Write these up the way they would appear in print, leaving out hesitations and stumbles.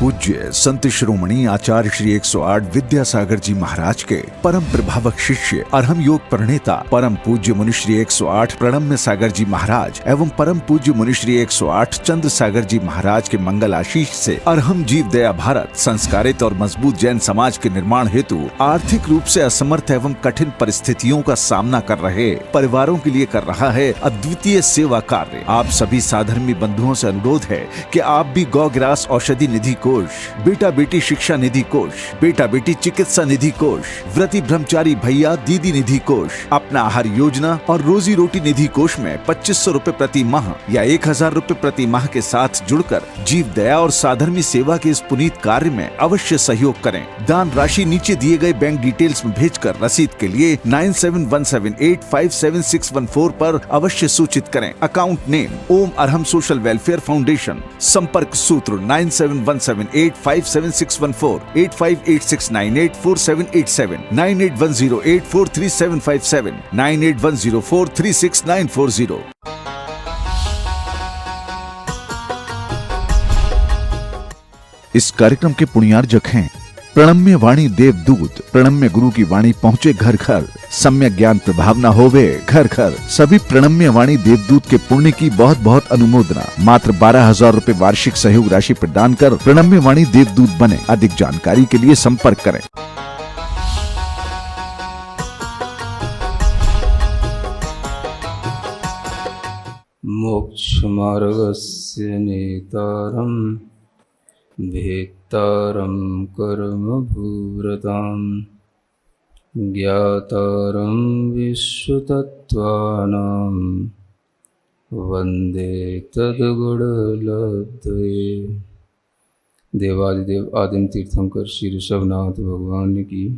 पूज्य संत शिरोमणि आचार्य श्री 108 विद्यासागर जी महाराज के परम प्रभावक शिष्य अरहम योग प्रणेता परम पूज्य मुनि श्री 108 प्रणम्य सागर जी महाराज एवं परम पूज्य मुनि श्री 108 चंद्र सागर जी महाराज के मंगल आशीष से अरहम जीव दया भारत संस्कारित और मजबूत जैन समाज के निर्माण हेतु आर्थिक रूप से असमर्थ एवं कठिन परिस्थितियों का सामना कर रहे परिवारों के लिए कर रहा है अद्वितीय सेवा कार्य। आप सभी साधर्मी बंधुओं से अनुरोध है कि आप भी गौ ग्रास औषधि निधि कोष, बेटा बेटी शिक्षा निधि कोष, बेटा बेटी चिकित्सा निधि कोष, व्रती ब्रह्मचारी भैया दीदी निधि कोष, अपना आहार योजना और रोजी रोटी निधि कोष में 2500 रूपए प्रति माह या 1000 रूपए प्रति माह के साथ जुड़कर जीव दया और साधर्मी सेवा के इस पुनीत कार्य में अवश्य सहयोग करें। दान राशि नीचे दिए गए बैंक डिटेल्स में भेजकर रसीद के लिए 9717857614 पर अवश्य सूचित करें। अकाउंट नेम ओम अरहम सोशल वेलफेयर फाउंडेशन। संपर्क सूत्र 9717857614, 8586984787, 9810843757, 9810436940। इस कार्यक्रम के पुण्यार्जक हैं प्रणम्य वाणी देवदूत। प्रणम्य गुरु की वाणी पहुँचे घर घर, सम्यक ज्ञान प्रभावना होवे घर घर। सभी प्रणम्य वाणी देवदूत के पुण्य की बहुत बहुत अनुमोदना। मात्र 12,000 रूपए वार्षिक सहयोग राशि प्रदान कर प्रणम्य वाणी देवदूत बने। अधिक जानकारी के लिए संपर्क करें। मोक्ष मार्गस्य नेतारं भेत्तारं कर्मभूरतां ज्ञातारं विश्वतत्त्वानां वन्दे तद्गुणलब्धये। देवादिदेव आदिम तीर्थंकर श्री ऋषभनाथ भगवान की,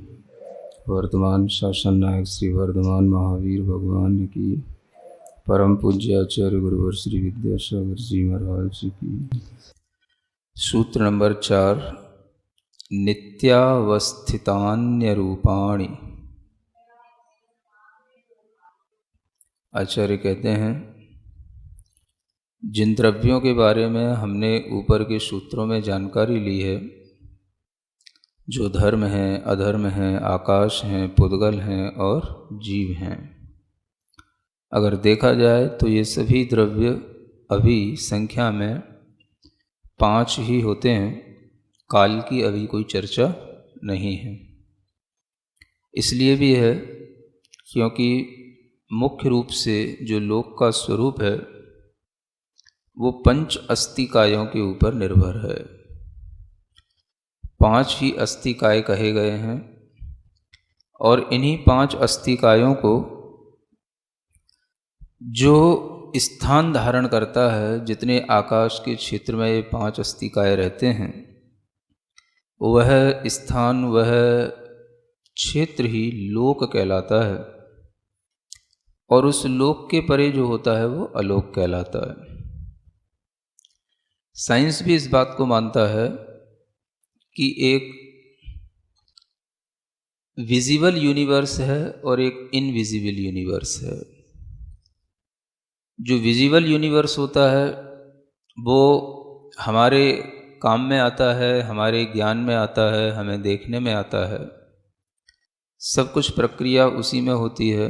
वर्तमान शासन नायक श्री वर्धमान महावीर भगवान की, परम पूज्य आचार्य गुरुवर श्री विद्यासागर जी महाराज की। सूत्र नंबर 4, नित्यावस्थितान्य रूपाणि। आचार्य कहते हैं, जिन द्रव्यों के बारे में हमने ऊपर के सूत्रों में जानकारी ली है, जो धर्म हैं, अधर्म हैं, आकाश हैं, पुद्गल हैं और जीव हैं, अगर देखा जाए तो ये सभी द्रव्य अभी संख्या में 5 ही होते हैं। काल की अभी कोई चर्चा नहीं है। इसलिए भी है क्योंकि मुख्य रूप से जो लोक का स्वरूप है वो 5 अस्तिकायों के ऊपर निर्भर है। 5 ही अस्तिकाय कहे गए हैं और इन्हीं 5 अस्तिकायों को जो स्थान धारण करता है, जितने आकाश के क्षेत्र में ये 5 अस्तिकाएँ रहते हैं, वह स्थान, वह क्षेत्र ही लोक कहलाता है और उस लोक के परे जो होता है वो अलोक कहलाता है। साइंस भी इस बात को मानता है कि एक विजिबल यूनिवर्स है और एक इनविजिबल यूनिवर्स है। जो विजिबल यूनिवर्स होता है वो हमारे काम में आता है, हमारे ज्ञान में आता है, हमें देखने में आता है, सब कुछ प्रक्रिया उसी में होती है।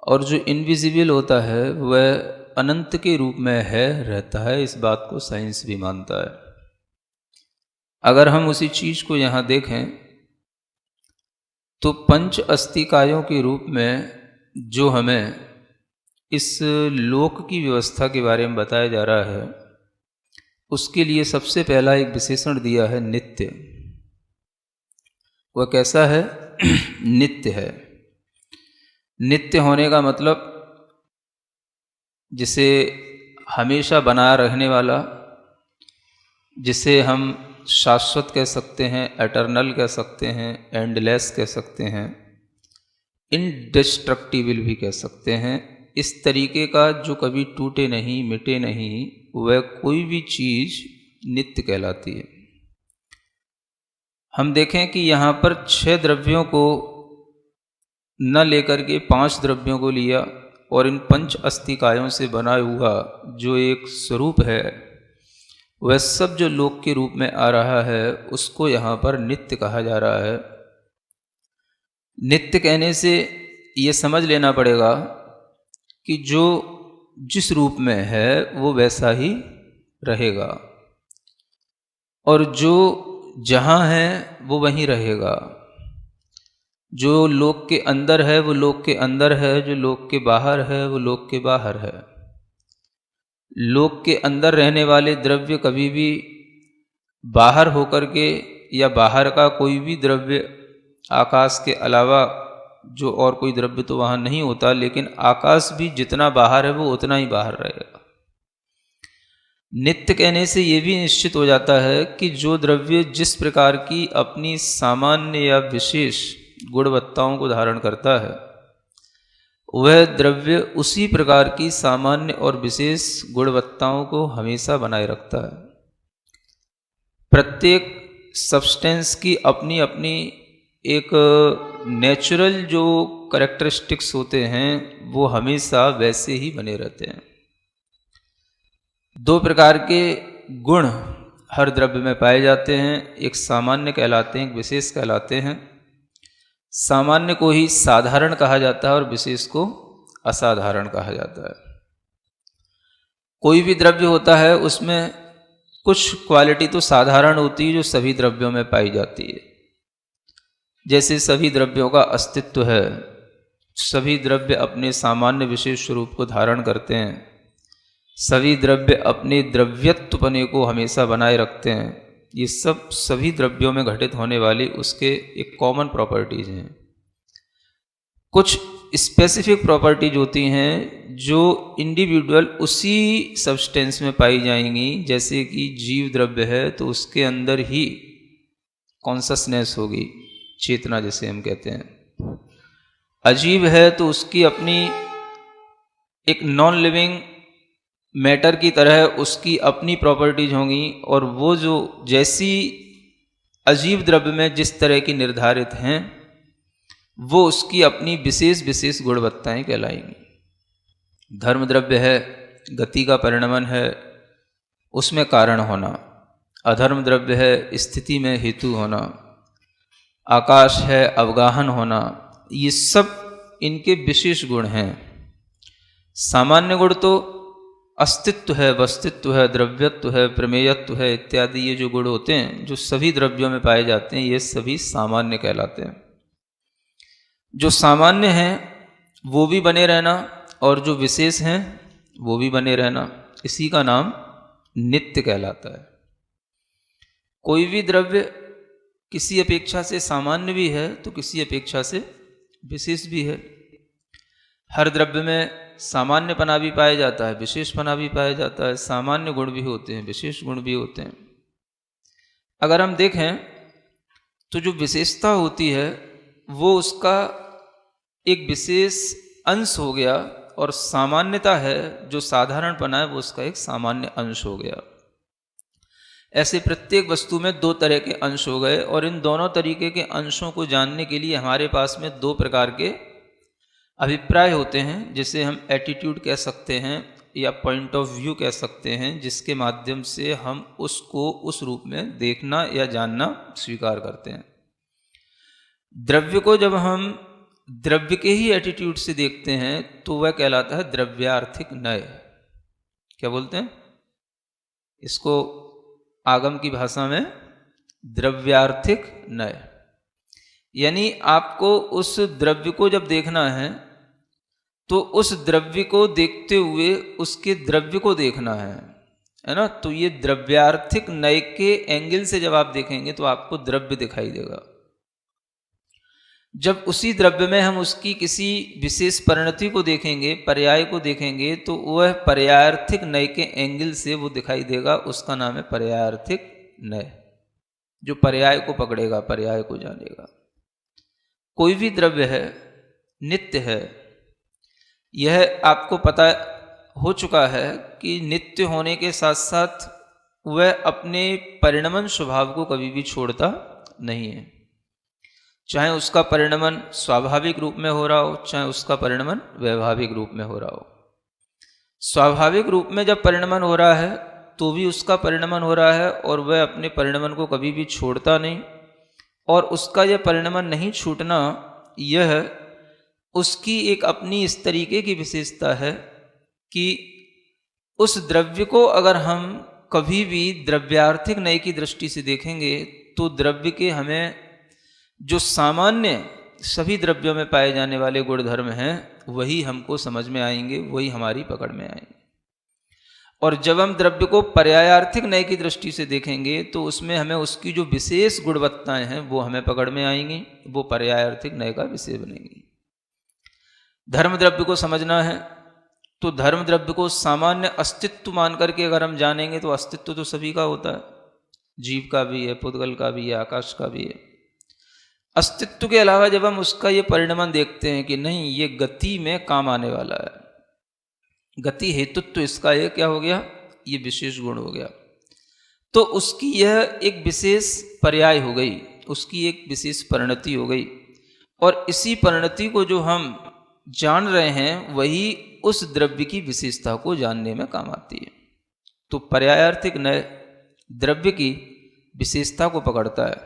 और जो इनविजिबल होता है वह अनंत के रूप में है, रहता है। इस बात को साइंस भी मानता है। अगर हम उसी चीज़ को यहाँ देखें तो 5 अस्तिकायों के रूप में जो हमें इस लोक की व्यवस्था के बारे में बताया जा रहा है, उसके लिए सबसे पहला एक विशेषण दिया है नित्य। वह कैसा है? नित्य है। नित्य होने का मतलब जिसे हमेशा बना रहने वाला, जिसे हम शाश्वत कह सकते हैं, एटर्नल कह सकते हैं, एंडलेस कह सकते हैं, इनडिस्ट्रक्टिबल भी कह सकते हैं। इस तरीके का जो कभी टूटे नहीं, मिटे नहीं, वह कोई भी चीज़ नित्य कहलाती है। हम देखें कि यहाँ पर 6 द्रव्यों को न लेकर के 5 द्रव्यों को लिया और इन 5 अस्तिकायों से बना हुआ जो एक स्वरूप है वह सब जो लोक के रूप में आ रहा है उसको यहाँ पर नित्य कहा जा रहा है। नित्य कहने से ये समझ लेना पड़ेगा कि जो जिस रूप में है वो वैसा ही रहेगा, और जो जहाँ है वो वहीं रहेगा। जो लोक के अंदर है वो लोक के अंदर है, जो लोक के बाहर है वो लोक के बाहर है। लोक के अंदर रहने वाले द्रव्य कभी भी बाहर होकर के, या बाहर का कोई भी द्रव्य आकाश के अलावा जो और कोई द्रव्य तो वहाँ नहीं होता, लेकिन आकाश भी जितना बाहर है वो उतना ही बाहर रहेगा। नित्य कहने से ये भी निश्चित हो जाता है कि जो द्रव्य जिस प्रकार की अपनी सामान्य या विशेष गुणवत्ताओं को धारण करता है, वह द्रव्य उसी प्रकार की सामान्य और विशेष गुणवत्ताओं को हमेशा बनाए रखता है। प्रत्येक सब्सटेंस की अपनी अपनी एक नेचुरल जो कैरेक्टरिस्टिक्स होते हैं वो हमेशा वैसे ही बने रहते हैं। दो प्रकार के गुण हर द्रव्य में पाए जाते हैं, एक सामान्य कहलाते हैं, एक विशेष कहलाते हैं। सामान्य को ही साधारण कहा जाता है और विशेष को असाधारण कहा जाता है। कोई भी द्रव्य होता है उसमें कुछ क्वालिटी तो साधारण होती है जो सभी द्रव्यों में पाई जाती है। जैसे सभी द्रव्यों का अस्तित्व है, सभी द्रव्य अपने सामान्य विशेष स्वरूप को धारण करते हैं, सभी द्रव्य अपने द्रव्यत्वपने को हमेशा बनाए रखते हैं। ये सब सभी द्रव्यों में घटित होने वाली उसके एक कॉमन प्रॉपर्टीज हैं। कुछ स्पेसिफिक प्रॉपर्टीज होती हैं जो इंडिविजुअल उसी सब्सटेंस में पाई जाएंगी। जैसे कि जीव द्रव्य है तो उसके अंदर ही कॉन्शसनेस होगी, चेतना जिसे हम कहते हैं। अजीव है तो उसकी अपनी एक नॉन लिविंग मैटर की तरह उसकी अपनी प्रॉपर्टीज होंगी, और वो जो जैसी अजीब द्रव्य में जिस तरह की निर्धारित हैं वो उसकी अपनी विशेष विशेष गुणवत्ताएं कहलाएंगी। धर्म द्रव्य है, गति का परिणमन है, उसमें कारण होना। अधर्म द्रव्य है, स्थिति में हेतु होना। आकाश है, अवगाहन होना। ये सब इनके विशेष गुण हैं। सामान्य गुण तो अस्तित्व है, वस्तित्व है, द्रव्यत्व है, प्रमेयत्व है इत्यादि। ये जो गुण होते हैं जो सभी द्रव्यों में पाए जाते हैं ये सभी सामान्य कहलाते हैं। जो सामान्य हैं वो भी बने रहना और जो विशेष हैं वो भी बने रहना, इसी का नाम नित्य कहलाता है। कोई भी द्रव्य किसी अपेक्षा से सामान्य भी है तो किसी अपेक्षा से विशेष भी है। हर द्रव्य में सामान्यपना भी पाया जाता है, विशेषपना भी पाया जाता है। सामान्य गुण भी होते हैं, विशेष गुण भी होते हैं। अगर हम देखें तो जो विशेषता होती है वो उसका एक विशेष अंश हो गया, और सामान्यता है जो साधारणपना है वो उसका एक सामान्य अंश हो गया। ऐसे प्रत्येक वस्तु में दो तरह के अंश हो गए, और इन दोनों तरीके के अंशों को जानने के लिए हमारे पास में दो प्रकार के अभिप्राय होते हैं, जिसे हम एटीट्यूड कह सकते हैं या पॉइंट ऑफ व्यू कह सकते हैं, जिसके माध्यम से हम उसको उस रूप में देखना या जानना स्वीकार करते हैं। द्रव्य को जब हम द्रव्य के ही एटीट्यूड से देखते हैं तो वह कहलाता है द्रव्यार्थिक नय। क्या बोलते हैं इसको आगम की भाषा में? द्रव्यार्थिक नय। यानी आपको उस द्रव्य को जब देखना है तो उस द्रव्य को देखते हुए उसके द्रव्य को देखना है ना। तो ये द्रव्यार्थिक नय के एंगल से जब आप देखेंगे तो आपको द्रव्य दिखाई देगा। जब उसी द्रव्य में हम उसकी किसी विशेष परिणति को देखेंगे, पर्याय को देखेंगे, तो वह पर्यायार्थिक नय के एंगल से वो दिखाई देगा। उसका नाम है पर्यायार्थिक नय, जो पर्याय को पकड़ेगा, पर्याय को जानेगा। कोई भी द्रव्य है नित्य है, यह आपको पता हो चुका है कि नित्य होने के साथ साथ वह अपने परिणमन स्वभाव को कभी भी छोड़ता नहीं है। चाहे उसका परिणमन स्वाभाविक रूप में हो रहा हो, चाहे उसका परिणमन वैभाविक रूप में हो रहा हो। स्वाभाविक रूप में जब परिणमन हो रहा है तो भी उसका परिणमन हो रहा है और वह अपने परिणमन को कभी भी छोड़ता नहीं। और उसका यह परिणमन नहीं छूटना, यह उसकी एक अपनी इस तरीके की विशेषता है कि उस द्रव्य को अगर हम कभी भी द्रव्यार्थिक नय की दृष्टि से देखेंगे तो द्रव्य के हमें जो सामान्य सभी द्रव्यों में पाए जाने वाले गुण धर्म हैं वही हमको समझ में आएंगे, वही हमारी पकड़ में आएंगे। और जब हम द्रव्य को पर्यायार्थिक नय की दृष्टि से देखेंगे तो उसमें हमें उसकी जो विशेष गुणवत्ताएं हैं वो हमें पकड़ में आएंगी, वो पर्यायार्थिक नय का विषय बनेंगी। धर्म द्रव्य को समझना है तो धर्म द्रव्य को सामान्य अस्तित्व मान करके अगर हम जानेंगे तो अस्तित्व तो सभी का होता है, जीव का भी है, पुद्गल का भी है, आकाश का भी है। अस्तित्व के अलावा जब हम उसका ये परिणमन देखते हैं कि नहीं ये गति में काम आने वाला है, गति हेतुत्व इसका ये क्या हो गया, ये विशेष गुण हो गया, तो उसकी यह एक विशेष पर्याय हो गई, उसकी एक विशेष परिणति हो गई। और इसी परिणति को जो हम जान रहे हैं वही उस द्रव्य की विशेषता को जानने में काम आती है। तो पर्यायार्थिक नय द्रव्य की विशेषता को पकड़ता है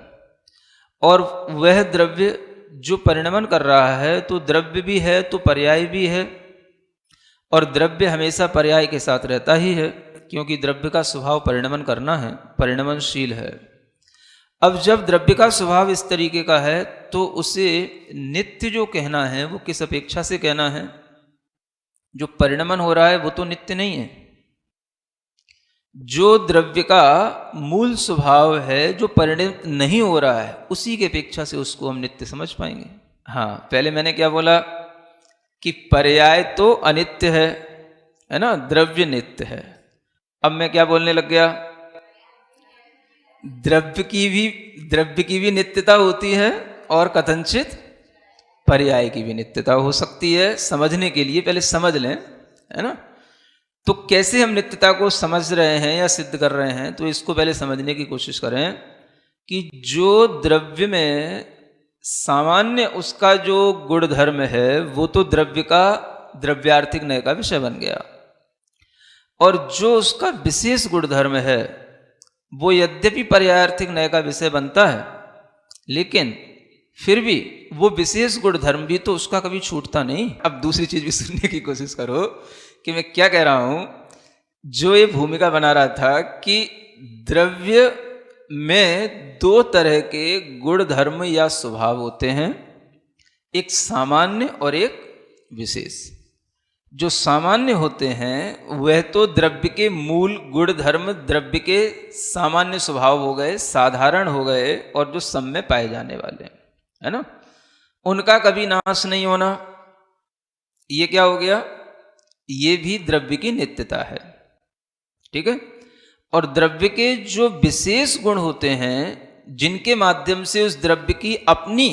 और वह द्रव्य जो परिणमन कर रहा है तो द्रव्य भी है तो पर्याय भी है, और द्रव्य हमेशा पर्याय के साथ रहता ही है क्योंकि द्रव्य का स्वभाव परिणमन करना है, परिणमनशील है। अब जब द्रव्य का स्वभाव इस तरीके का है तो उसे नित्य जो कहना है वो किस अपेक्षा से कहना है, जो परिणमन हो रहा है वो तो नित्य नहीं है। जो द्रव्य का मूल स्वभाव है जो परिणित नहीं हो रहा है उसी की अपेक्षा से उसको हम नित्य समझ पाएंगे। हाँ, पहले मैंने क्या बोला कि पर्याय तो अनित्य है ना, द्रव्य नित्य है। अब मैं क्या बोलने लग गया, द्रव्य की भी नित्यता होती है और कथनचित पर्याय की भी नित्यता हो सकती है। समझने के लिए पहले समझ लें, है ना। तो कैसे हम नित्यता को समझ रहे हैं या सिद्ध कर रहे हैं, तो इसको पहले समझने की कोशिश करें कि जो द्रव्य में सामान्य उसका जो गुण धर्म है वो तो द्रव्य का द्रव्यार्थिक नय का विषय बन गया, और जो उसका विशेष गुण धर्म है वो यद्यपि पर्यायार्थिक नय का विषय बनता है लेकिन फिर भी वो विशेष गुण धर्म भी तो उसका कभी छूटता नहीं। अब दूसरी चीज भी सुनने की कोशिश करो कि मैं क्या कह रहा हूं। जो ये भूमिका बना रहा था कि द्रव्य में दो तरह के गुण धर्म या स्वभाव होते हैं, एक सामान्य और एक विशेष। जो सामान्य होते हैं वह तो द्रव्य के मूल गुण धर्म, द्रव्य के सामान्य स्वभाव हो गए, साधारण हो गए, और जो सब में पाए जाने वाले हैं, है ना, उनका कभी नाश नहीं होना। ये क्या हो गया, ये भी द्रव्य की नित्यता है, ठीक है। और द्रव्य के जो विशेष गुण होते हैं जिनके माध्यम से उस द्रव्य की अपनी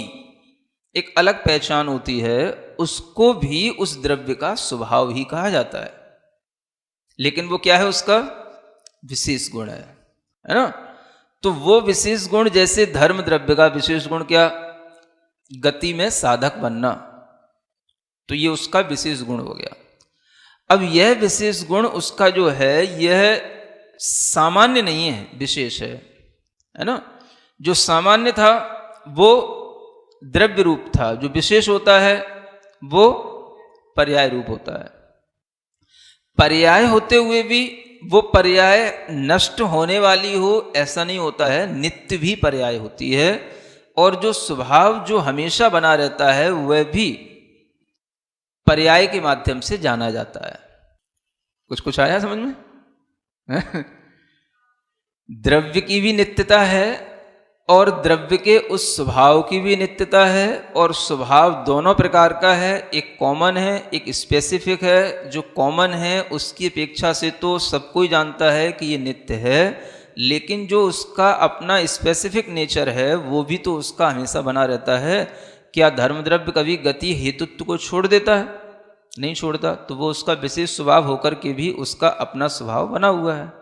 एक अलग पहचान होती है, उसको भी उस द्रव्य का स्वभाव ही कहा जाता है। लेकिन वो क्या है, उसका विशेष गुण है ना। तो वो विशेष गुण, जैसे धर्म द्रव्य का विशेष गुण क्या, गति में साधक बनना, तो ये उसका विशेष गुण हो गया। अब यह विशेष गुण उसका जो है यह सामान्य नहीं है, विशेष है ना। जो सामान्य था वो द्रव्य रूप था, जो विशेष होता है वो पर्याय रूप होता है। पर्याय होते हुए भी वो पर्याय नष्ट होने वाली हो ऐसा नहीं होता है, नित्य भी पर्याय होती है। और जो स्वभाव जो हमेशा बना रहता है वह भी पर्याय के माध्यम से जाना जाता है। कुछ आया समझ में? द्रव्य की भी नित्यता है और द्रव्य के उस स्वभाव की भी नित्यता है, और स्वभाव दोनों प्रकार का है, एक कॉमन है, एक स्पेसिफिक है। जो कॉमन है उसकी अपेक्षा से तो सब कोई जानता है कि ये नित्य है, लेकिन जो उसका अपना स्पेसिफिक नेचर है वो भी तो उसका हमेशा बना रहता है। क्या धर्म द्रव्य कभी गति हेतुत्व को छोड़ देता है? नहीं छोड़ता। तो वो उसका विशेष स्वभाव होकर के भी उसका अपना स्वभाव बना हुआ है,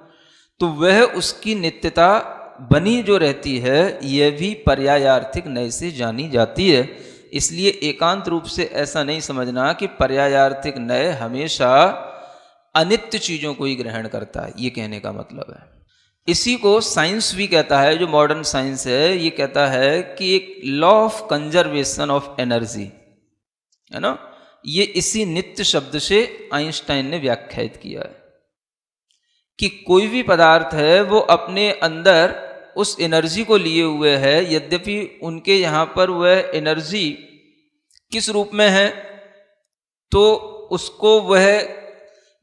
तो वह उसकी नित्यता बनी जो रहती है यह भी पर्यायार्थिक नय से जानी जाती है। इसलिए एकांत रूप से ऐसा नहीं समझना कि पर्यायार्थिक नय हमेशा अनित्य चीजों को ही ग्रहण करता है, ये कहने का मतलब है। इसी को साइंस भी कहता है, जो मॉडर्न साइंस है ये कहता है कि एक law of conservation of energy है ना, ये इसी नित्य शब्द से आइंस्टाइन ने व्याख्यायित किया है कि कोई भी पदार्थ है वो अपने अंदर उस एनर्जी को लिए हुए है, यद्यपि उनके यहाँ पर वह एनर्जी किस रूप में है, तो उसको वह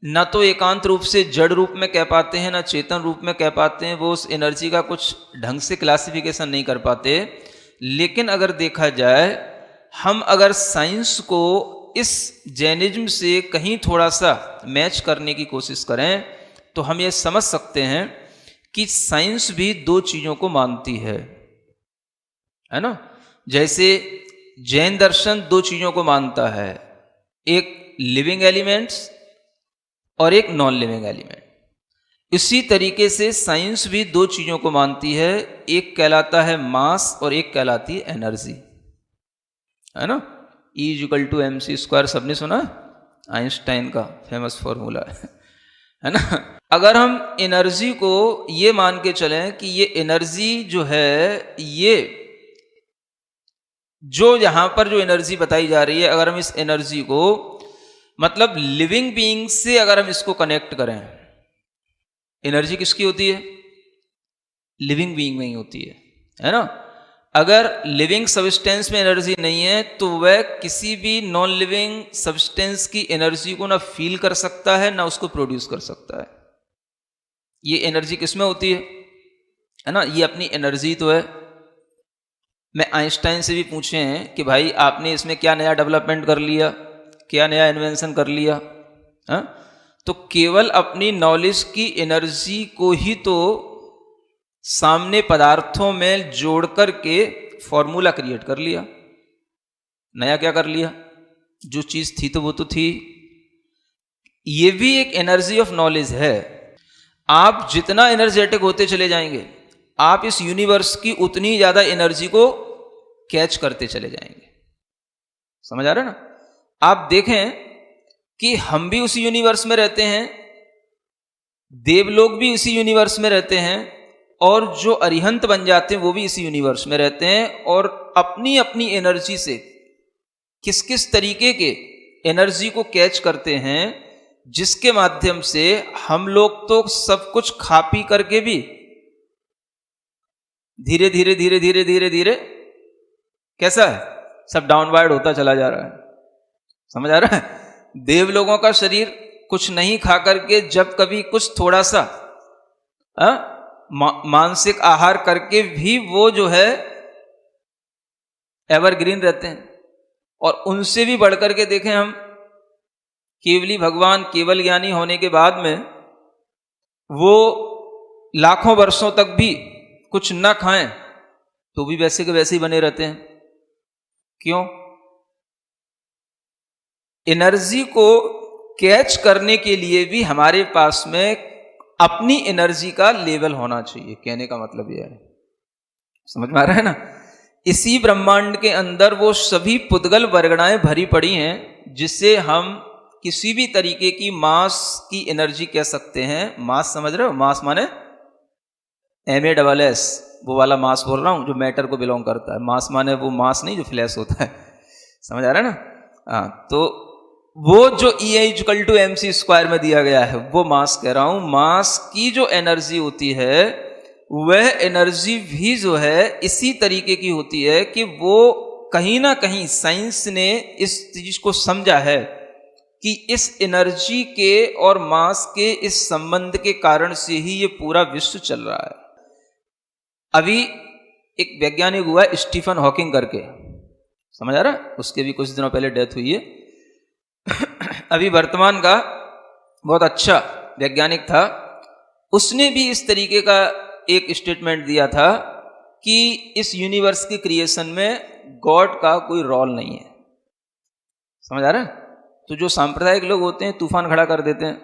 न तो एकांत रूप से जड़ रूप में कह पाते हैं, ना चेतन रूप में कह पाते हैं, वो उस एनर्जी का कुछ ढंग से क्लासिफिकेशन नहीं कर पाते। लेकिन अगर देखा जाए, हम अगर साइंस को इस जैनिज्म से कहीं थोड़ा सा मैच करने की कोशिश करें तो हम ये समझ सकते हैं कि साइंस भी दो चीज़ों को मानती है ना। जैसे जैन दर्शन दो चीज़ों को मानता है, एक लिविंग एलिमेंट्स और एक नॉन लिविंग एलिमेंट। इसी तरीके से साइंस भी दो चीज़ों को मानती है, एक कहलाता है मास और एक कहलाती है एनर्जी, है ना। E=mc², सबने सुना, आइंस्टाइन का फेमस फॉर्मूला है ना। अगर हम एनर्जी को ये मान के चलें कि ये एनर्जी जो है, ये जो यहां पर जो एनर्जी बताई जा रही है, अगर हम इस एनर्जी को मतलब लिविंग बीइंग से अगर हम इसको कनेक्ट करें, एनर्जी किसकी होती है, लिविंग बीइंग में ही होती है ना। अगर लिविंग सब्सटेंस में एनर्जी नहीं है तो वह किसी भी नॉन लिविंग सब्सटेंस की एनर्जी को ना फील कर सकता है, ना उसको प्रोड्यूस कर सकता है। ये एनर्जी किस में होती है ना, ये अपनी एनर्जी तो है। मैं आइंस्टाइन से भी पूछे हैं कि भाई आपने इसमें क्या नया डेवलपमेंट कर लिया, क्या नया इन्वेंशन कर लिया, हा? तो केवल अपनी नॉलेज की एनर्जी को ही तो सामने पदार्थों में जोड़ करके फॉर्मूला क्रिएट कर लिया। नया क्या कर लिया, जो चीज थी तो वो तो थी। ये भी एक एनर्जी ऑफ नॉलेज है। आप जितना एनर्जेटिक होते चले जाएंगे, आप इस यूनिवर्स की उतनी ज्यादा एनर्जी को कैच करते चले जाएंगे। समझ आ रहा है ना। आप देखें कि हम भी उसी यूनिवर्स में रहते हैं, देवलोग भी इसी यूनिवर्स में रहते हैं, और जो अरिहंत बन जाते हैं वो भी इसी यूनिवर्स में रहते हैं, और अपनी अपनी एनर्जी से किस किस तरीके के एनर्जी को कैच करते हैं, जिसके माध्यम से हम लोग तो सब कुछ खा पी करके भी धीरे धीरे धीरे धीरे धीरे धीरे कैसा है, सब डाउनवर्ड होता चला जा रहा है। समझ आ रहा है। देव लोगों का शरीर कुछ नहीं खा करके जब कभी कुछ थोड़ा सा मानसिक आहार करके भी वो जो है एवरग्रीन रहते हैं। और उनसे भी बढ़कर के देखें हम, केवली भगवान केवल ज्ञानी होने के बाद में वो लाखों वर्षों तक भी कुछ न खाएं तो भी वैसे के वैसे ही बने रहते हैं। क्यों? एनर्जी को कैच करने के लिए भी हमारे पास में अपनी एनर्जी का लेवल होना चाहिए। कहने का मतलब यह है, समझ में आ रहा है ना। इसी ब्रह्मांड के अंदर वो सभी पुद्गल वर्गणाएं भरी पड़ी हैं, जिससे हम किसी भी तरीके की मास की एनर्जी कह सकते हैं। मास समझ रहे हो, मास माने MASS, वो वाला मास बोल रहा हूं जो मैटर को बिलोंग करता है। मास माने वो मास नहीं जो फ्लैश होता है। समझ आ रहा है ना। हाँ, तो वो जो E=mc² में दिया गया है वो मास कह रहा हूं। मास की जो एनर्जी होती है वह एनर्जी भी जो है इसी तरीके की होती है कि वो कहीं ना कहीं साइंस ने इस चीज को समझा है कि इस एनर्जी के और मास के इस संबंध के कारण से ही ये पूरा विश्व चल रहा है। अभी एक वैज्ञानिक हुआ है स्टीफन हॉकिंग करके, समझ आ रहा है। उसके भी कुछ दिनों पहले डेथ हुई है। अभी वर्तमान का बहुत अच्छा वैज्ञानिक था, उसने भी इस तरीके का एक स्टेटमेंट दिया था कि इस यूनिवर्स की क्रिएशन में गॉड का कोई रोल नहीं है। समझ आ रहा है। तो जो सांप्रदायिक लोग होते हैं तूफान खड़ा कर देते हैं,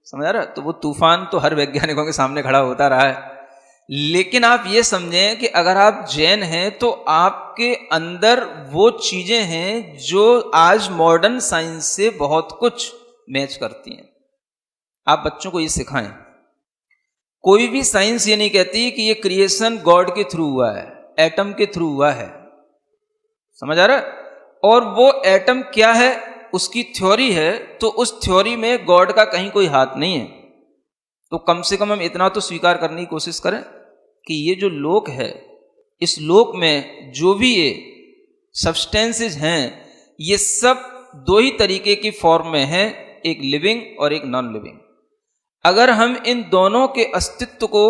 समझ आ रहा है। तो वो तूफान तो हर वैज्ञानिकों के सामने खड़ा होता रहा है। लेकिन आप ये समझें कि अगर आप जैन हैं तो आपके अंदर वो चीजें हैं जो आज मॉडर्न साइंस से बहुत कुछ मैच करती हैं। आप बच्चों को ये सिखाएं। कोई भी साइंस ये नहीं कहती कि ये क्रिएशन गॉड के थ्रू हुआ है, एटम के थ्रू हुआ है। समझ आ रहा है? और वो एटम क्या है, उसकी थ्योरी है, तो उस थ्योरी में गॉड का कहीं कोई हाथ नहीं है। तो कम से कम हम इतना तो स्वीकार करने की कोशिश करें कि ये जो लोक है, इस लोक में जो भी ये सब्सटेंसेस हैं, ये सब दो ही तरीके की फॉर्म में हैं, एक लिविंग और एक नॉन लिविंग। अगर हम इन दोनों के अस्तित्व को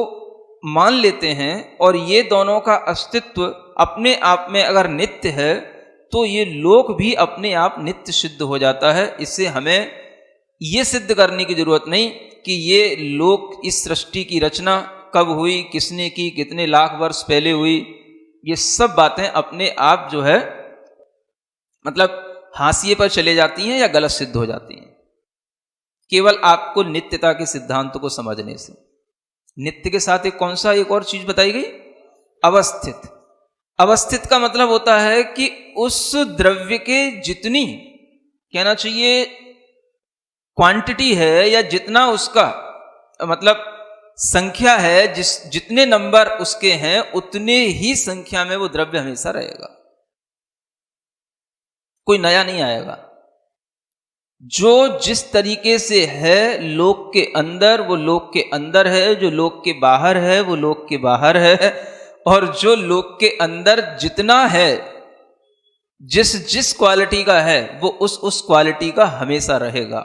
मान लेते हैं और ये दोनों का अस्तित्व अपने आप में अगर नित्य है, तो ये लोक भी अपने आप नित्य सिद्ध हो जाता है। इससे हमें ये सिद्ध करने की जरूरत नहीं कि ये लोक, इस सृष्टि की रचना कब हुई, किसने की, कितने लाख वर्ष पहले हुई। ये सब बातें अपने आप जो है मतलब हाशिए पर चले जाती हैं या गलत सिद्ध हो जाती हैं, केवल आपको नित्यता के सिद्धांत को समझने से। नित्य के साथ एक और चीज बताई गई, अवस्थित। अवस्थित का मतलब होता है कि उस द्रव्य के जितनी, कहना चाहिए क्वांटिटी है, या जितना उसका मतलब संख्या है, जितने नंबर उसके हैं, उतने ही संख्या में वो द्रव्य हमेशा रहेगा, कोई नया नहीं आएगा। जो जिस तरीके से है लोक के अंदर, वो लोक के अंदर है, जो लोक के बाहर है वो लोक के बाहर है, और जो लोक के अंदर जितना है, जिस क्वालिटी का है, वो उस क्वालिटी का हमेशा रहेगा।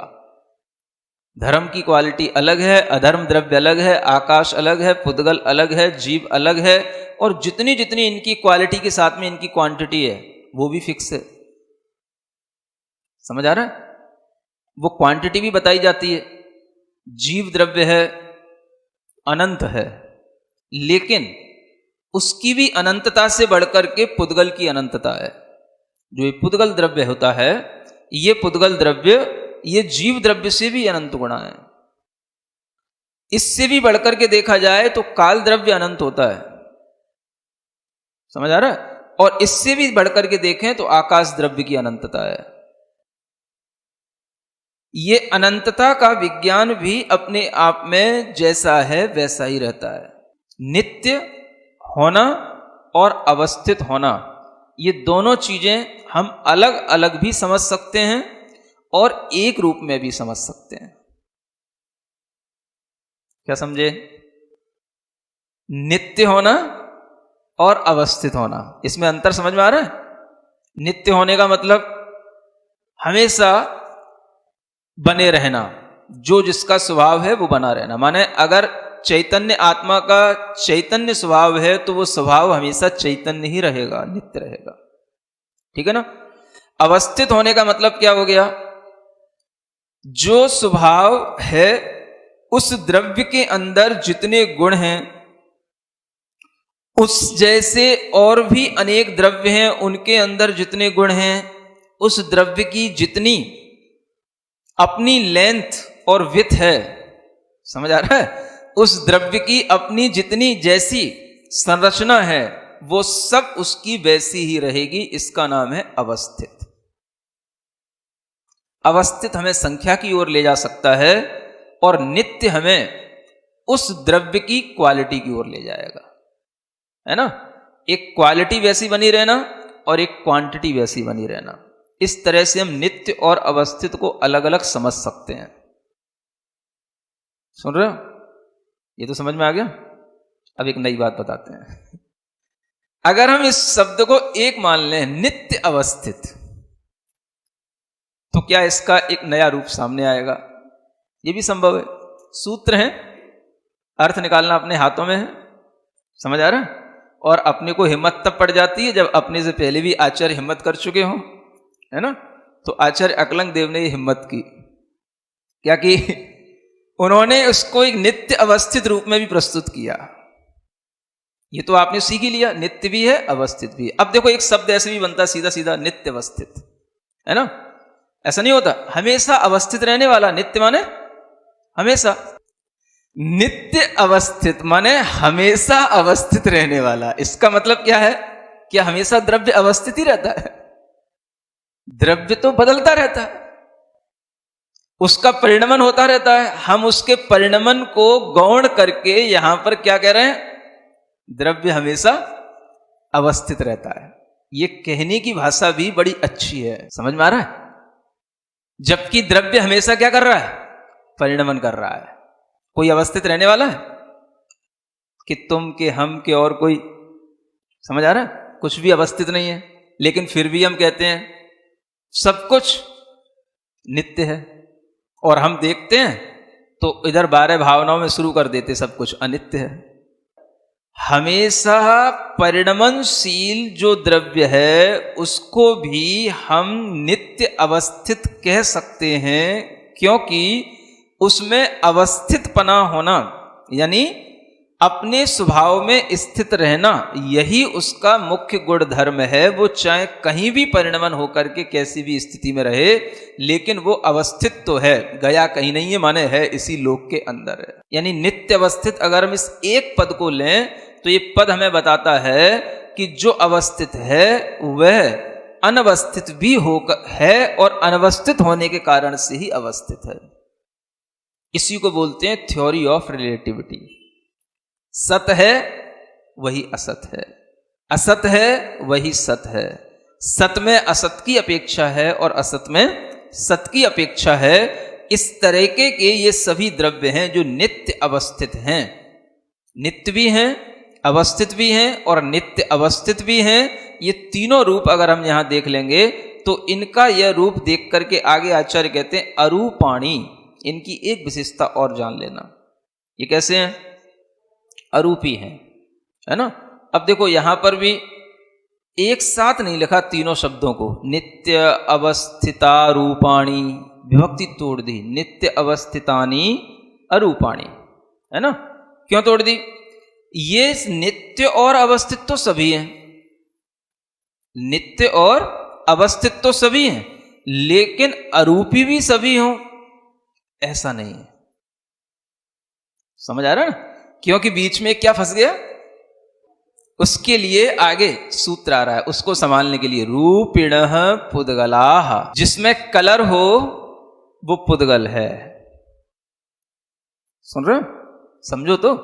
धर्म की क्वालिटी अलग है, अधर्म द्रव्य अलग है, आकाश अलग है, पुद्गल अलग है, जीव अलग है, और जितनी जितनी इनकी क्वालिटी के साथ में इनकी क्वांटिटी है वो भी फिक्स है। समझ आ रहा है? वो क्वांटिटी भी बताई जाती है। जीव द्रव्य है, अनंत है, लेकिन उसकी भी अनंतता से बढ़कर के पुद्गल की अनंतता है। जो ये पुद्गल द्रव्य होता है, ये पुद्गल द्रव्य ये जीव द्रव्य से भी अनंत गुणा है। इससे भी बढ़कर के देखा जाए तो काल द्रव्य अनंत होता है। समझ आ रहा है? और इससे भी बढ़कर के देखें तो आकाश द्रव्य की अनंतता है। ये अनंतता का विज्ञान भी अपने आप में जैसा है वैसा ही रहता है। नित्य होना और अवस्थित होना, ये दोनों चीजें हम अलग अलग भी समझ सकते हैं और एक रूप में भी समझ सकते हैं। क्या समझे? नित्य होना और अवस्थित होना, इसमें अंतर समझ में आ रहा है? नित्य होने का मतलब हमेशा बने रहना, जो जिसका स्वभाव है वो बना रहना। माने अगर चैतन्य आत्मा का चैतन्य स्वभाव है तो वो स्वभाव हमेशा चैतन्य ही रहेगा, नित्य रहेगा। ठीक है ना? अवस्थित होने का मतलब क्या हो गया? जो स्वभाव है उस द्रव्य के अंदर जितने गुण हैं, उस जैसे और भी अनेक द्रव्य हैं, उनके अंदर जितने गुण हैं, उस द्रव्य की जितनी अपनी लेंथ और विड्थ है, समझ आ रहा है? उस द्रव्य की अपनी जितनी जैसी संरचना है, वो सब उसकी वैसी ही रहेगी। इसका नाम है अवस्थित। अवस्थित हमें संख्या की ओर ले जा सकता है और नित्य हमें उस द्रव्य की क्वालिटी की ओर ले जाएगा, है ना? एक क्वालिटी वैसी बनी रहना और एक क्वांटिटी वैसी बनी रहना। इस तरह से हम नित्य और अवस्थित को अलग अलग समझ सकते हैं। सुन रहे हो? ये तो समझ में आ गया। अब एक नई बात बताते हैं। अगर हम इस शब्द को एक मान लें, नित्य अवस्थित, तो क्या इसका एक नया रूप सामने आएगा? ये भी संभव है। सूत्र है, अर्थ निकालना अपने हाथों में है। समझ आ रहा है? और अपने को हिम्मत तब पड़ जाती है जब अपने से पहले भी आचार्य हिम्मत कर चुके हों, है ना? तो आचार्य अकलंग देव ने हिम्मत की। क्या की? उन्होंने उसको एक नित्य अवस्थित रूप में भी प्रस्तुत किया। ये तो आपने सीख ही लिया, नित्य भी है अवस्थित भी है। अब देखो, एक शब्द ऐसे भी बनता सीधा सीधा, नित्य अवस्थित, है ना? ऐसा नहीं होता हमेशा अवस्थित रहने वाला। नित्य माने हमेशा, नित्य अवस्थित माने हमेशा अवस्थित रहने वाला। इसका मतलब क्या है? क्या हमेशा द्रव्य अवस्थित ही रहता है? द्रव्य तो बदलता रहता है। उसका परिणमन होता रहता है। हम उसके परिणमन को गौण करके यहां पर क्या कह रहे हैं, द्रव्य हमेशा अवस्थित रहता है। ये कहने की भाषा भी बड़ी अच्छी है, समझ में आ रहा है। जबकि द्रव्य हमेशा क्या कर रहा है, परिणमन कर रहा है। कोई अवस्थित रहने वाला है कि तुम के हम के और कोई, समझ आ रहा है, कुछ भी अवस्थित नहीं है। लेकिन फिर भी हम कहते हैं सब कुछ नित्य है, और हम देखते हैं तो इधर 12 भावनाओं में शुरू कर देते सब कुछ अनित्य है। हमेशा परिणमनशील जो द्रव्य है उसको भी हम नित्य अवस्थित कह सकते हैं, क्योंकि उसमें अवस्थितपना होना यानी अपने स्वभाव में स्थित रहना, यही उसका मुख्य गुण धर्म है। वो चाहे कहीं भी परिणमन होकर के कैसी भी स्थिति में रहे, लेकिन वो अवस्थित तो है, गया कहीं नहीं है, माने है इसी लोक के अंदर है। यानी नित्य अवस्थित अगर हम इस एक पद को लें तो ये पद हमें बताता है कि जो अवस्थित है वह अनवस्थित भी होकर है, और अनवस्थित होने के कारण से ही अवस्थित है। इसी को बोलते हैं थ्योरी ऑफ रिलेटिविटी। सत है वही असत है, असत है वही सत है, सत में असत की अपेक्षा है और असत में सत की अपेक्षा है। इस तरीके के ये सभी द्रव्य हैं जो नित्य अवस्थित हैं, नित्य भी हैं, अवस्थित भी हैं और नित्य अवस्थित भी हैं। ये तीनों रूप अगर हम यहां देख लेंगे तो इनका यह रूप देख करके आगे आचार्य कहते हैं अरूपाणी। इनकी एक विशेषता और जान लेना, ये कैसे हैं, अरूपी हैं, है ना। अब देखो यहां पर भी एक साथ नहीं लिखा तीनों शब्दों को, नित्य अवस्थिता रूपाणी, विभक्ति तोड़ दी, नित्य अवस्थितानी अरूपाणी, है ना। क्यों तोड़ दी, ये नित्य और अवस्थित तो सभी हैं, नित्य और अवस्थित तो सभी हैं, लेकिन अरूपी भी सभी हों ऐसा नहीं है। समझ आ रहा है ना, क्योंकि बीच में क्या फंस गया, उसके लिए आगे सूत्र आ रहा है, उसको संभालने के लिए रूपिणः पुद्गलाः, जिसमें कलर हो वो पुद्गल है। सुन रहे हो, समझो तो,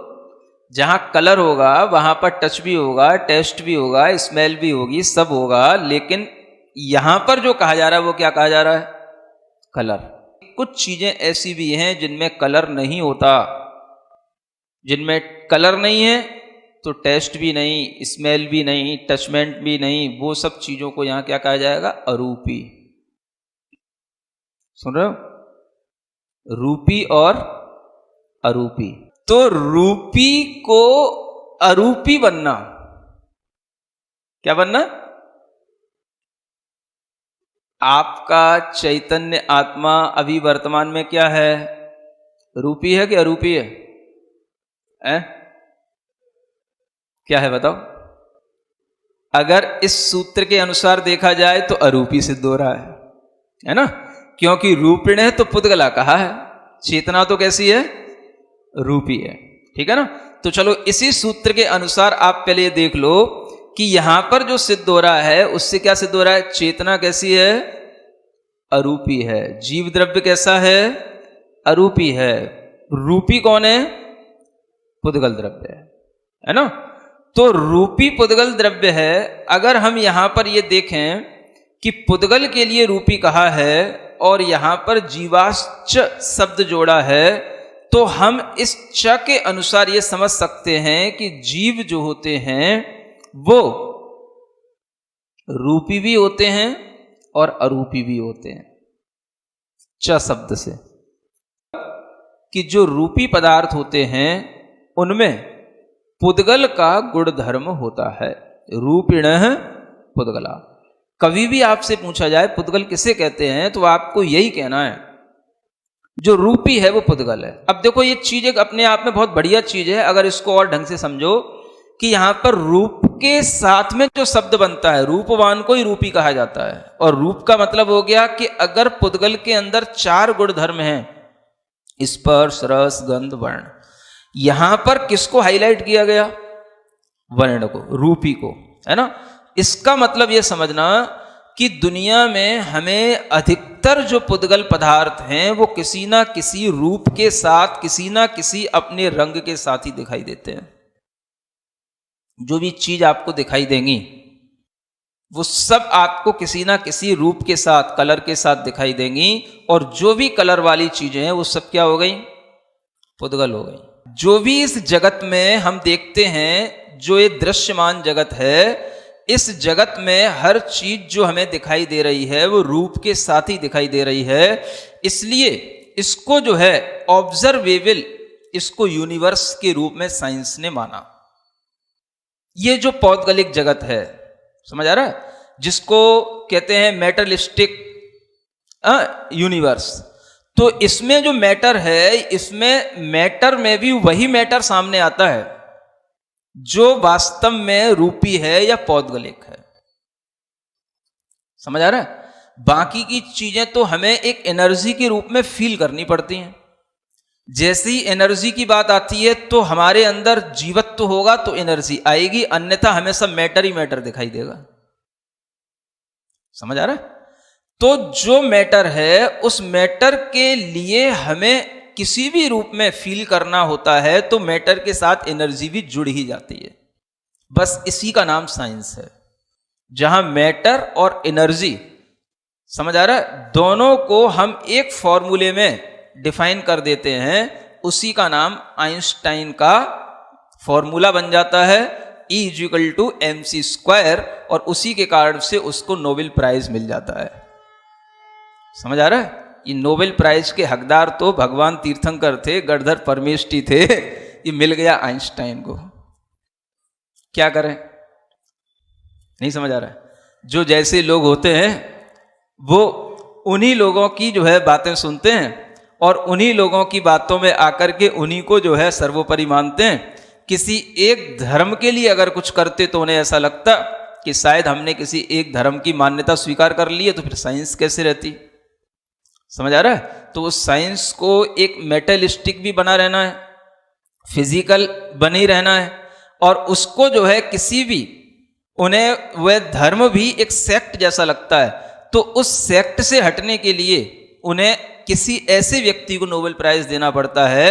जहां कलर होगा वहां पर टच भी होगा, टेस्ट भी होगा, स्मेल भी होगी, सब होगा, लेकिन यहां पर जो कहा जा रहा है वो क्या कहा जा रहा है, कलर। कुछ चीजें ऐसी भी हैं जिनमें कलर नहीं होता, जिनमें कलर नहीं है तो टेस्ट भी नहीं, स्मेल भी नहीं, टचमेंट भी नहीं, वो सब चीजों को यहां क्या कहा जाएगा, अरूपी। सुन रहे हो, रूपी और अरूपी। तो रूपी को अरूपी बनना, क्या बनना, आपका चैतन्य आत्मा अभी वर्तमान में क्या है, रूपी है कि अरूपी है, क्या है बताओ। अगर इस सूत्र के अनुसार देखा जाए तो अरूपी सिद्ध हो रहा है ना, क्योंकि रूपिण है तो पुद्गला कहा है, चेतना तो कैसी है, रूपी है, ठीक है ना। तो चलो इसी सूत्र के अनुसार आप पहले ये देख लो कि यहां पर जो सिद्ध हो रहा है उससे क्या सिद्ध हो रहा है, चेतना कैसी है, अरूपी है, जीव द्रव्य कैसा है, अरूपी है, रूपी कौन है, पुद्गल द्रव्य है ना। तो रूपी पुद्गल द्रव्य है। अगर हम यहां पर ये देखें कि पुद्गल के लिए रूपी कहा है और यहां पर जीवाश्च शब्द जोड़ा है, तो हम इस च के अनुसार ये समझ सकते हैं कि जीव जो होते हैं वो रूपी भी होते हैं और अरूपी भी होते हैं। च शब्द से कि जो रूपी पदार्थ होते हैं उनमें पुद्गल का गुण धर्म होता है, रूपिणः पुद्गला। कभी भी आपसे पूछा जाए पुद्गल किसे कहते हैं तो आपको यही कहना है जो रूपी है वो पुद्गल है। अब देखो ये चीज एक अपने आप में बहुत बढ़िया चीज है, अगर इसको और ढंग से समझो कि यहां पर रूप के साथ में जो शब्द बनता है, रूपवान को ही रूपी कहा जाता है। और रूप का मतलब हो गया कि अगर पुद्गल के अंदर 4 गुण धर्म हैं, स्पर्श रस गंध वर्ण, यहां पर किसको हाईलाइट किया गया, वर्ण को, रूपी को, है ना। इसका मतलब यह समझना कि दुनिया में हमें अधिकतर जो पुद्गल पदार्थ हैं वो किसी ना किसी रूप के साथ, किसी ना किसी अपने रंग के साथ ही दिखाई देते हैं। जो भी चीज आपको दिखाई देंगी वो सब आपको किसी ना किसी रूप के साथ, कलर के साथ दिखाई देंगी, और जो भी कलर वाली चीजें हैं वो सब क्या हो गई? पुद्गल हो गई। जो भी इस जगत में हम देखते हैं, जो ये दृश्यमान जगत है, इस जगत में हर चीज जो हमें दिखाई दे रही है वो रूप के साथ ही दिखाई दे रही है। इसलिए इसको जो है ऑब्जर्वेबल, इसको यूनिवर्स के रूप में साइंस ने माना। ये जो पौद्गलिक जगत है, समझ आ रहा है, जिसको कहते हैं मेटलिस्टिक यूनिवर्स, तो इसमें जो मैटर है, इसमें मैटर में भी वही मैटर सामने आता है जो वास्तव में रूपी है या पौद्गलिक है। समझ आ रहा है? बाकी की चीजें तो हमें एक एनर्जी के रूप में फील करनी पड़ती हैं। जैसे ही एनर्जी की बात आती है तो हमारे अंदर जीवत्व होगा तो एनर्जी आएगी, अन्यथा हमें सब मैटर ही मैटर दिखाई देगा। समझ आ रहा है? तो जो मैटर है, उस मैटर के लिए हमें किसी भी रूप में फील करना होता है तो मैटर के साथ एनर्जी भी जुड़ ही जाती है। बस इसी का नाम साइंस है, जहां मैटर और एनर्जी, समझ आ रहा है, दोनों को हम एक फॉर्मूले में डिफाइन कर देते हैं। उसी का नाम आइंस्टाइन का फॉर्मूला बन जाता है, E=mc², और उसी के कारण से उसको नोबेल प्राइज मिल जाता है। समझ आ रहा है? ये नोबेल प्राइज के हकदार तो भगवान तीर्थंकर थे, गणधर परमेष्ठी थे, ये मिल गया आइंस्टाइन को। क्या करें? नहीं समझ आ रहा है? जो जैसे लोग होते हैं वो उन्हीं लोगों की जो है बातें सुनते हैं और उन्हीं लोगों की बातों में आकर के उन्हीं को जो है सर्वोपरि मानते हैं। किसी एक धर्म के लिए अगर कुछ करते तो उन्हें ऐसा लगता कि शायद हमने किसी एक धर्म की मान्यता स्वीकार कर ली है, तो फिर साइंस कैसे रहती? समझ आ रहा है? तो उस साइंस को एक मेटलिस्टिक भी बना रहना है, फिजिकल बनी रहना है, और उसको जो है किसी भी, उन्हें वह धर्म भी एक सेक्ट जैसा लगता है, तो उस सेक्ट से हटने के लिए उन्हें किसी ऐसे व्यक्ति को नोबेल प्राइज देना पड़ता है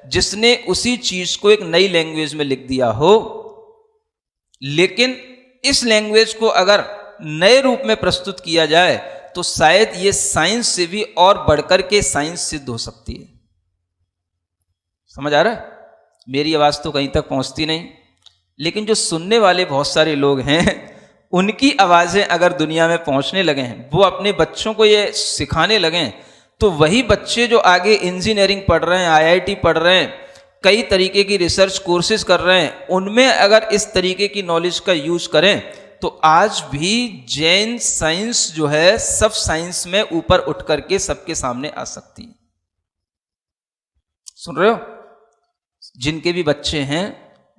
जिसने उसी चीज को एक नई लैंग्वेज में लिख दिया हो। लेकिन इस लैंग्वेज को अगर नए रूप में प्रस्तुत किया जाए तो शायद ये साइंस से भी और बढ़कर के साइंस सिद्ध हो सकती है। समझ आ रहा है? मेरी आवाज तो कहीं तक पहुंचती नहीं, लेकिन जो सुनने वाले बहुत सारे लोग हैं उनकी आवाजें अगर दुनिया में पहुंचने लगे हैं, वो अपने बच्चों को ये सिखाने लगे, तो वही बच्चे जो आगे इंजीनियरिंग पढ़ रहे हैं, IIT पढ़ रहे हैं, कई तरीके की रिसर्च कोर्सेज कर रहे हैं, उनमें अगर इस तरीके की नॉलेज का यूज करें तो आज भी जैन साइंस जो है सब साइंस में ऊपर उठ करके सबके सामने आ सकती है। सुन रहे हो? जिनके भी बच्चे हैं,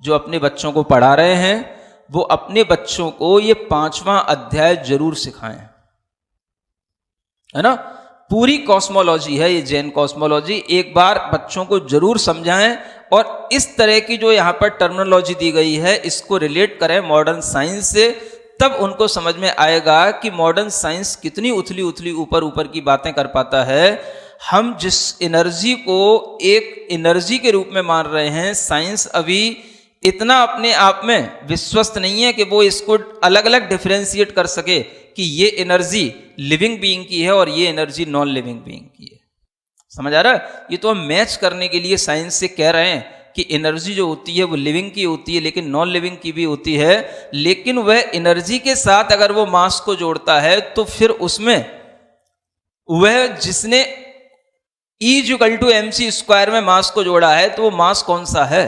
जो अपने बच्चों को पढ़ा रहे हैं, वो अपने बच्चों को ये 5वां अध्याय जरूर सिखाएं, है ना? पूरी कॉस्मोलॉजी है ये, जैन कॉस्मोलॉजी, एक बार बच्चों को जरूर समझाएं और इस तरह की जो यहाँ पर टर्मिनोलॉजी दी गई है इसको रिलेट करें मॉडर्न साइंस से, तब उनको समझ में आएगा कि मॉडर्न साइंस कितनी उथली उथली ऊपर ऊपर की बातें कर पाता है। हम जिस एनर्जी को एक एनर्जी के रूप में मान रहे हैं, साइंस अभी इतना अपने आप में विश्वस्त नहीं है कि वो इसको अलग अलग डिफरेंशिएट कर सके कि ये एनर्जी लिविंग बीइंग की है और ये एनर्जी नॉन लिविंग बीइंग की है। समझ आ रहा है? ये तो हम मैच करने के लिए साइंस से कह रहे हैं कि एनर्जी जो होती है वो लिविंग की होती है, लेकिन नॉन लिविंग की भी होती है। लेकिन वह एनर्जी के साथ अगर वो मास को जोड़ता है तो फिर उसमें वह जिसने E=mc² में मास को जोड़ा है, तो वो मास कौन सा है?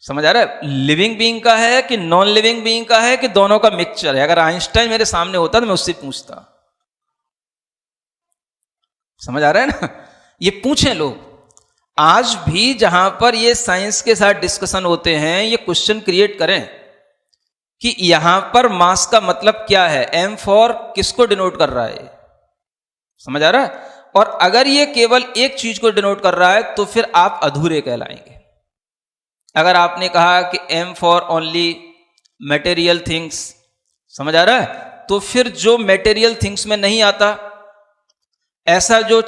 समझ आ रहा है? लिविंग बीइंग का है कि नॉन लिविंग बीइंग का है कि दोनों का मिक्सचर है? अगर आइंस्टाइन मेरे सामने होता तो मैं उससे पूछता। समझ आ रहा है ना? ये पूछें लोग। आज भी जहां पर ये साइंस के साथ डिस्कशन होते हैं, ये क्वेश्चन क्रिएट करें कि यहां पर मास का मतलब क्या है, M फॉर किसको डिनोट कर रहा है? समझ आ रहा है? और अगर ये केवल एक चीज को डिनोट कर रहा है तो फिर आप अधूरे कहलाएंगे। अगर आपने कहा कि M for only material things, समझ आ रहा है? तो फिर जो मेटेरियल थिंग्स में नहीं आता, ऐसा जो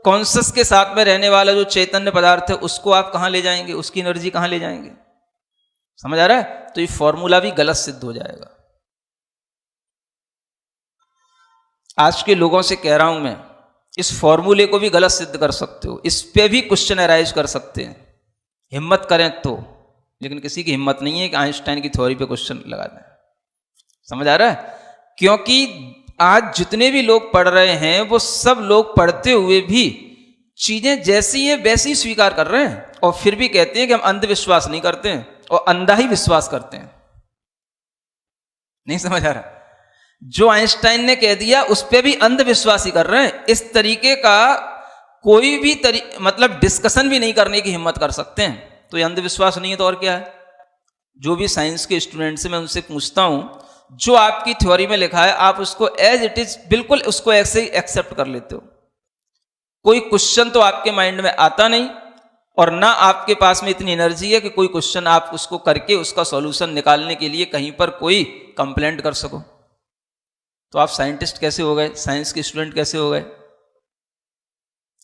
कॉन्शस के साथ में रहने वाला जो चैतन्य पदार्थ है, उसको आप कहां ले जाएंगे? उसकी एनर्जी कहां ले जाएंगे? समझ आ रहा है? तो ये फॉर्मूला भी गलत सिद्ध हो जाएगा। आज के लोगों से कह रहा हूं मैं, इस फॉर्मूले को भी गलत सिद्ध कर सकते हो, इस पे भी क्वेश्चन अराइज कर सकते हैं, हिम्मत करें तो। लेकिन किसी की हिम्मत नहीं है कि आइंस्टाइन की थ्योरी पे क्वेश्चन लगा दें। समझ आ रहा है? क्योंकि आज जितने भी लोग पढ़ रहे हैं, वो सब लोग पढ़ते हुए भी चीजें जैसी है वैसी स्वीकार कर रहे हैं, और फिर भी कहते हैं कि हम अंधविश्वास नहीं करते हैं, और अंधा ही विश्वास करते हैं। नहीं समझ आ रहा? जो आइंस्टाइन ने कह दिया उस पर भी अंधविश्वास ही कर रहे हैं। इस तरीके का कोई भी मतलब डिस्कशन भी नहीं करने की हिम्मत कर सकते हैं, तो ये अंधविश्वास नहीं है तो और क्या है? जो भी साइंस के स्टूडेंट से मैं उनसे पूछता हूं, जो आपकी थ्योरी में लिखा है आप उसको एज इट इज बिल्कुल उसको ऐसे ही एक्सेप्ट कर लेते हो। कोई क्वेश्चन तो आपके माइंड में आता नहीं, और ना आपके पास में इतनी एनर्जी है कि कोई क्वेश्चन आप उसको करके उसका सॉल्यूशन निकालने के लिए कहीं पर कोई कंप्लेंट कर सको। तो आप साइंटिस्ट कैसे हो गए? साइंस के स्टूडेंट कैसे हो गए?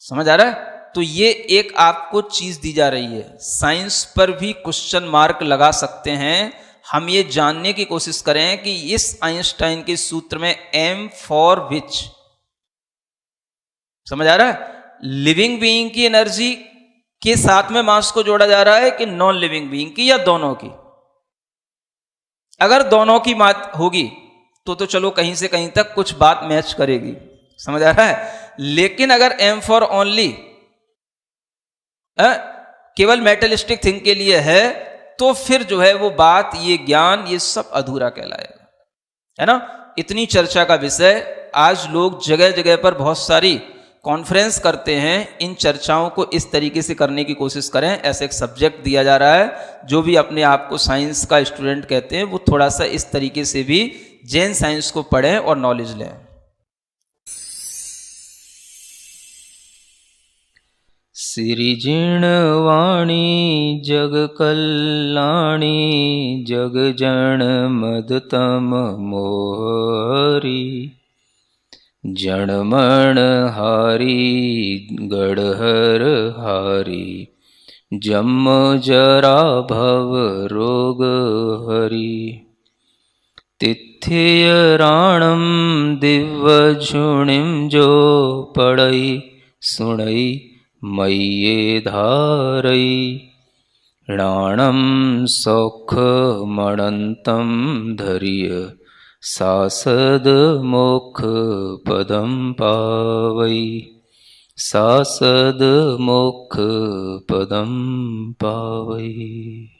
समझ आ रहा है? तो ये एक आपको चीज दी जा रही है, साइंस पर भी क्वेश्चन मार्क लगा सकते हैं। हम ये जानने की कोशिश करें कि इस आइंस्टाइन के सूत्र में एम फॉर विच, समझ आ रहा है? लिविंग बीइंग की एनर्जी के साथ में मास को जोड़ा जा रहा है कि नॉन लिविंग बीइंग की, या दोनों की? अगर दोनों की बात होगी तो चलो कहीं से कहीं तक कुछ बात मैच करेगी। समझ आ रहा है? लेकिन अगर एम फॉर ओनली केवल मेटलिस्टिक थिंग के लिए है, तो फिर जो है वो बात, ये ज्ञान, ये सब अधूरा कहलाएगा, है ना? इतनी चर्चा का विषय, आज लोग जगह जगह पर बहुत सारी कॉन्फ्रेंस करते हैं। इन चर्चाओं को इस तरीके से करने की कोशिश करें, ऐसे एक सब्जेक्ट दिया जा रहा है। जो भी अपने आप को साइंस का स्टूडेंट कहते हैं, वो थोड़ा सा इस तरीके से भी जैन साइंस को पढ़ें और नॉलेज लें। सिरिजिण वाणी जग कल्याणी, जग जन मदतम मोहरी, जनमण हारी गढ़हर हारी, जम जरा भव रोग हरी, तिथ्य राणम दिव्य झुणिम जो पढ़ई सुणई मय्ये धारई, राणम सौख मणंतम धरिय, सासद मोक्ष पदम पावई, सासद मोक्ष पदम पावई।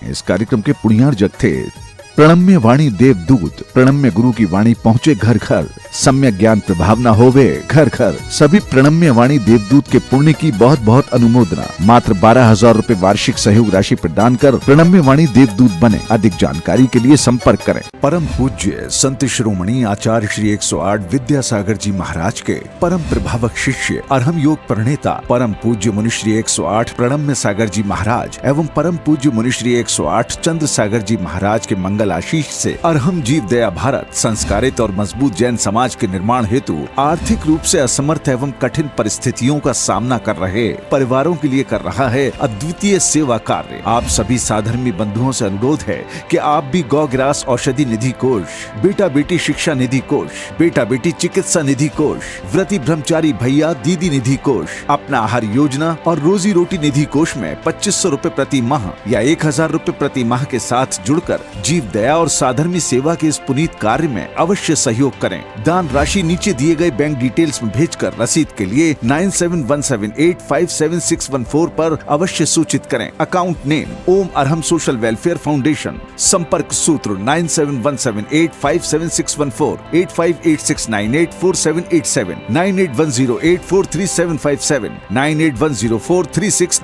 इस कार्यक्रम के पुण्यार जग थे प्रणम्य वाणी देवदूत। प्रणम्य गुरु की वाणी पहुँचे घर घर, सम्यक ज्ञान प्रभावना होवे घर घर। सभी प्रणम्य वाणी देवदूत के पुण्य की बहुत बहुत अनुमोदना। मात्र 12,000 रुपए वार्षिक सहयोग राशि प्रदान कर प्रणम्य वाणी देवदूत बने। अधिक जानकारी के लिए संपर्क करें। परम पूज्य संत शिरोमणि आचार्य श्री 108 विद्यासागर जी महाराज के परम प्रभावक शिष्य अरहम योग प्रणेता परम पूज्य मुनिश्री 108 प्रणम्य सागर जी महाराज एवं परम पूज्य मुनिश्री 108 चंद्र सागर जी महाराज के मंगल आशीष से अरहम जीव दया भारत संस्कारित और मजबूत जैन समाज के निर्माण हेतु आर्थिक रूप से असमर्थ एवं कठिन परिस्थितियों का सामना कर रहे परिवारों के लिए कर रहा है अद्वितीय सेवा कार्य। आप सभी साधर्मी बंधुओं से अनुरोध है कि आप भी गौ ग्रास औषधि निधि कोष, बेटा बेटी शिक्षा निधि कोष, बेटा बेटी चिकित्सा निधि कोष, व्रती ब्रह्मचारी भैया दीदी निधि कोष, अपना आहार योजना और रोजी रोटी निधि कोष में 2500 रुपए प्रति माह या 1000 रुपए प्रति माह के साथ जुड़कर जीव दया और साधर्मी सेवा के इस पुनीत कार्य में अवश्य सहयोग करें। दान राशि नीचे दिए गए बैंक डिटेल्स में भेजकर रसीद के लिए 9717857614 पर अवश्य सूचित करें। अकाउंट नेम ओम अरहम सोशल वेलफेयर फाउंडेशन। संपर्क सूत्र 9717857614, 8586984787, 9810843757, 98104369